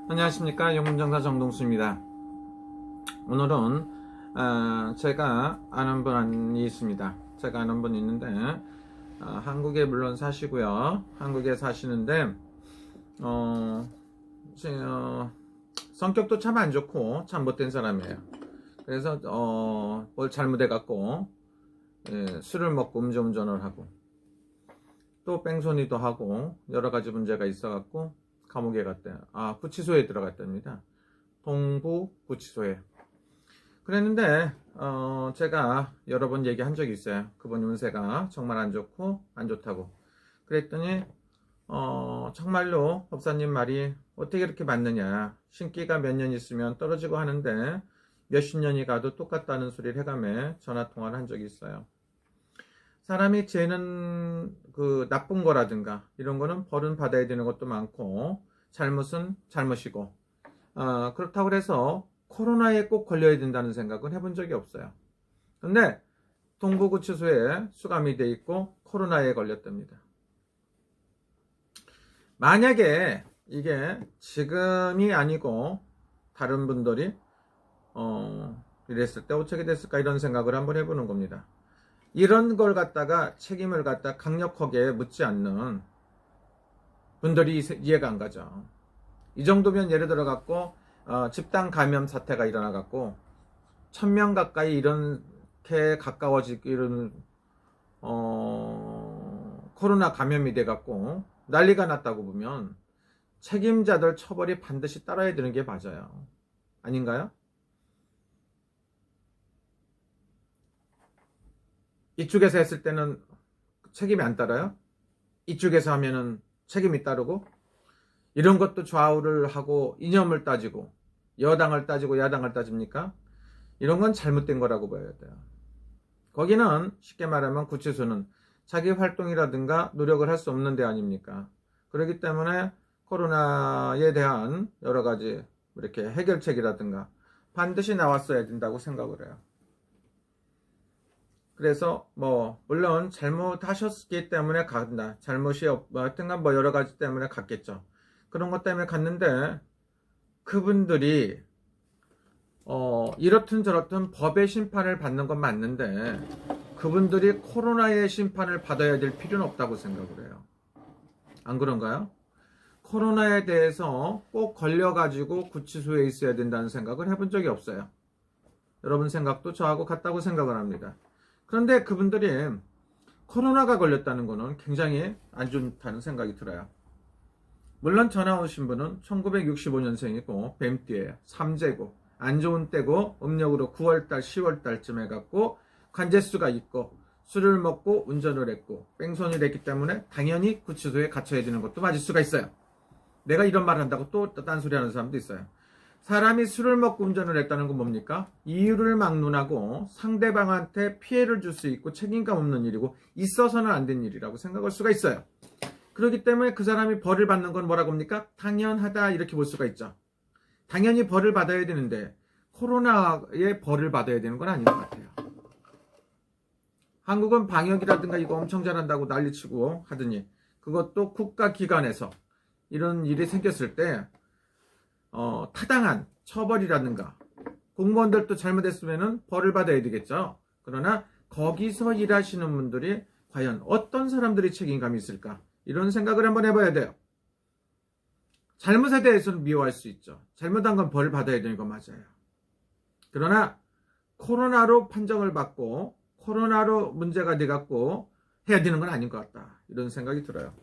안녕하십니까, 영문정사 정동수입니다. 오늘은 제가 아는 분이 있습니다. 제가 아는 분이 있는데 한국에 물론 사시고요. 한국에 사시는데 성격도 참 안 좋고 참 못된 사람이에요. 그래서 뭘 잘못해 갖고 술을 먹고 음주운전을 하고 또 뺑소니도 하고 여러 가지 문제가 있어 갖고 감옥에 갔대요. 구치소에 들어갔답니다. 동부 구치소에. 그랬는데 제가 여러 번 얘기한 적이 있어요. 그분 운세가 정말 안 좋고 안 좋다고. 그랬더니 정말로 법사님 말이 어떻게 이렇게 맞느냐. 신기가 몇 년 있으면 떨어지고 하는데 몇십 년이 가도 똑같다는 소리를 해가며 전화통화를 한 적이 있어요. 사람이 죄는 그 나쁜 거라든가 이런 거는 벌은 받아야 되는 것도 많고 잘못은 잘못이고 그렇다고 해서 코로나에 꼭 걸려야 된다는 생각은 해본 적이 없어요. 근데 동부구치소에 수감이 돼 있고 코로나에 걸렸답니다. 만약에 이게 지금이 아니고 다른 분들이 이랬을 때 어떻게 됐을까 이런 생각을 한번 해보는 겁니다. 이런 걸 갖다가 책임을 갖다 강력하게 묻지 않는 분들이 이해가 안 가죠. 이 정도면 예를 들어 갖고 집단 감염 사태가 일어나 갖고 1000명 가까이 이렇게 가까워지기는 코로나 감염이 돼 갖고 난리가 났다고 보면 책임자들 처벌이 반드시 따라야 되는 게 맞아요. 아닌가요? 이쪽에서 했을 때는 책임이 안 따라요? 이쪽에서 하면은 책임이 따르고 이런 것도 좌우를 하고 이념을 따지고 여당을 따지고 야당을 따집니까? 이런 건 잘못된 거라고 봐야 돼요. 거기는 쉽게 말하면 구치소는 자기 활동이라든가 노력을 할 수 없는 데 아닙니까? 그렇기 때문에 코로나에 대한 여러 가지 이렇게 해결책이라든가 반드시 나왔어야 된다고 생각을 해요. 그래서 물론 잘못하셨기 때문에 간다. 잘못이 하여튼간 여러 가지 때문에 갔겠죠. 그런 것 때문에 갔는데 그분들이 이렇든 저렇든 법의 심판을 받는 건 맞는데 그분들이 코로나의 심판을 받아야 될 필요는 없다고 생각을 해요. 안 그런가요? 코로나에 대해서 꼭 걸려가지고 구치소에 있어야 된다는 생각을 해본 적이 없어요. 여러분 생각도 저하고 같다고 생각을 합니다. 그런데 그분들이 코로나가 걸렸다는 거는 굉장히 안 좋다는 생각이 들어요. 물론 전화 오신 분은 1965년생이고 뱀띠예요. 3제고 안 좋은 때고 음력으로 9월달 10월달쯤 해갖고 관제수가 있고 술을 먹고 운전을 했고 뺑소니를 했기 때문에 당연히 구치소에 갇혀야 되는 것도 맞을 수가 있어요. 내가 이런 말을 한다고 또 딴소리 하는 사람도 있어요. 사람이 술을 먹고 운전을 했다는 건 뭡니까? 이유를 막론하고 상대방한테 피해를 줄 수 있고 책임감 없는 일이고 있어서는 안 된 일이라고 생각할 수가 있어요. 그렇기 때문에 그 사람이 벌을 받는 건 뭐라고 합니까? 당연하다 이렇게 볼 수가 있죠. 당연히 벌을 받아야 되는데 코로나에 벌을 받아야 되는 건 아닌 것 같아요. 한국은 방역이라든가 이거 엄청 잘한다고 난리치고 하더니 그것도 국가기관에서 이런 일이 생겼을 때 타당한 처벌이라든가 공무원들도 잘못했으면 벌을 받아야 되겠죠. 그러나 거기서 일하시는 분들이 과연 어떤 사람들이 책임감이 있을까? 이런 생각을 한번 해봐야 돼요. 잘못에 대해서는 미워할 수 있죠. 잘못한 건 벌을 받아야 되는 건 맞아요. 그러나 코로나로 판정을 받고 코로나로 문제가 돼갖고 해야 되는 건 아닌 것 같다. 이런 생각이 들어요.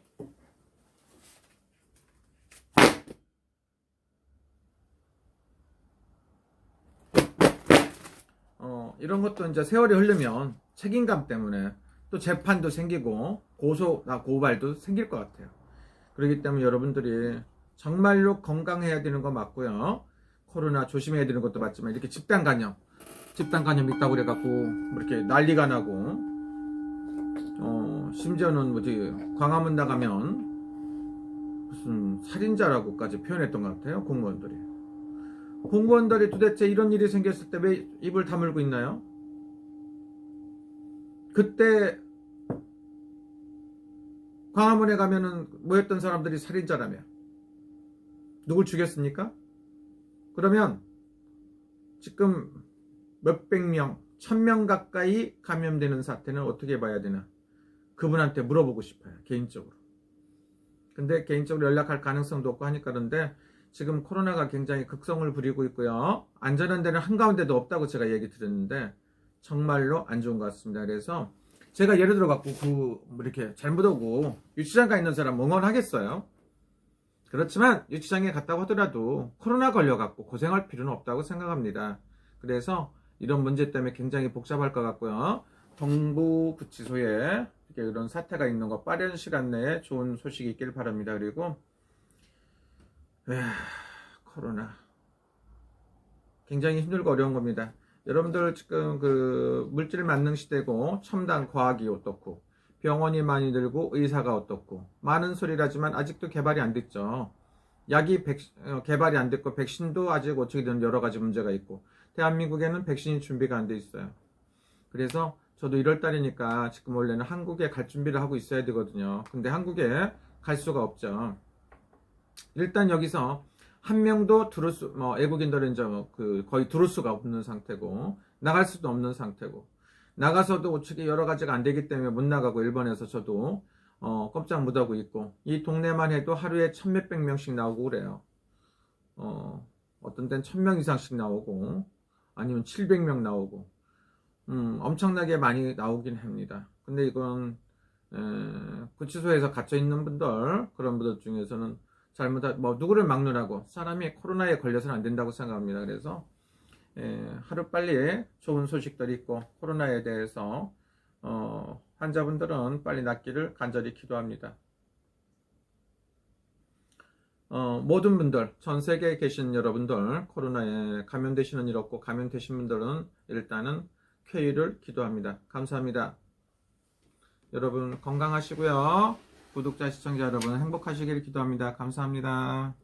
이런 것도 이제 세월이 흐르면 책임감 때문에 또 재판도 생기고 고발도 생길 것 같아요. 그렇기 때문에 여러분들이 정말로 건강해야 되는 거 맞고요. 코로나 조심해야 되는 것도 맞지만 이렇게 집단 감염 있다고 그래갖고 이렇게 난리가 나고 심지어는 어디 광화문 나가면 무슨 살인자라고까지 표현했던 것 같아요. 공무원들이 도대체 이런 일이 생겼을 때 왜 입을 다물고 있나요? 그때 광화문에 가면은 모였던 사람들이 살인자라며 누굴 죽였습니까? 그러면 지금 몇백 명, 1000명 가까이 감염되는 사태는 어떻게 봐야 되나? 그분한테 물어보고 싶어요. 개인적으로. 근데 개인적으로 연락할 가능성도 없고 하니까 그런데 지금 코로나가 굉장히 극성을 부리고 있고요. 안전한 데는 한가운데도 없다고 제가 얘기 드렸는데 정말로 안 좋은 것 같습니다. 그래서 제가 예를 들어 갖고 이렇게 잘못 오고 유치장 가 있는 사람 응원하겠어요. 그렇지만 유치장에 갔다고 하더라도 코로나 걸려 갖고 고생할 필요는 없다고 생각합니다. 그래서 이런 문제 때문에 굉장히 복잡할 것 같고요. 정부구치소에 이런 사태가 있는 거 빠른 시간 내에 좋은 소식이 있길 바랍니다. 그리고 코로나 굉장히 힘들고 어려운 겁니다. 여러분들 지금 그 물질 만능 시대고 첨단 과학이 어떻고 병원이 많이 늘고 의사가 어떻고 많은 소리라지만 아직도 개발이 안 됐죠. 약이 개발이 안 됐고 백신도 아직 어떻게든 여러 가지 문제가 있고 대한민국에는 백신이 준비가 안 돼 있어요. 그래서 저도 1월 달이니까 지금 원래는 한국에 갈 준비를 하고 있어야 되거든요. 근데 한국에 갈 수가 없죠. 일단 여기서 한 명도 외국인들은 이제 거의 들어올 수가 없는 상태고 나갈 수도 없는 상태고 나가서도 어떻게 여러 가지가 안 되기 때문에 못 나가고 일본에서 저도 꼼짝 못 하고 있고 이 동네만 해도 하루에 1000몇백 명씩 나오고 그래요. 어떤 데는 1000명 이상씩 나오고 아니면 700명 나오고 엄청나게 많이 나오긴 합니다. 근데 이건 구치소에서 갇혀 있는 분들 그런 분들 중에서는 누구를 막느라고 사람이 코로나에 걸려서는 안 된다고 생각합니다. 그래서 하루 빨리 좋은 소식들이 있고 코로나에 대해서 환자분들은 빨리 낫기를 간절히 기도합니다. 모든 분들, 전 세계에 계신 여러분들 코로나에 감염되시는 일 없고 감염되신 분들은 일단은 쾌유를 기도합니다. 감사합니다. 여러분 건강하시고요. 구독자, 시청자 여러분 행복하시길 기도합니다. 감사합니다.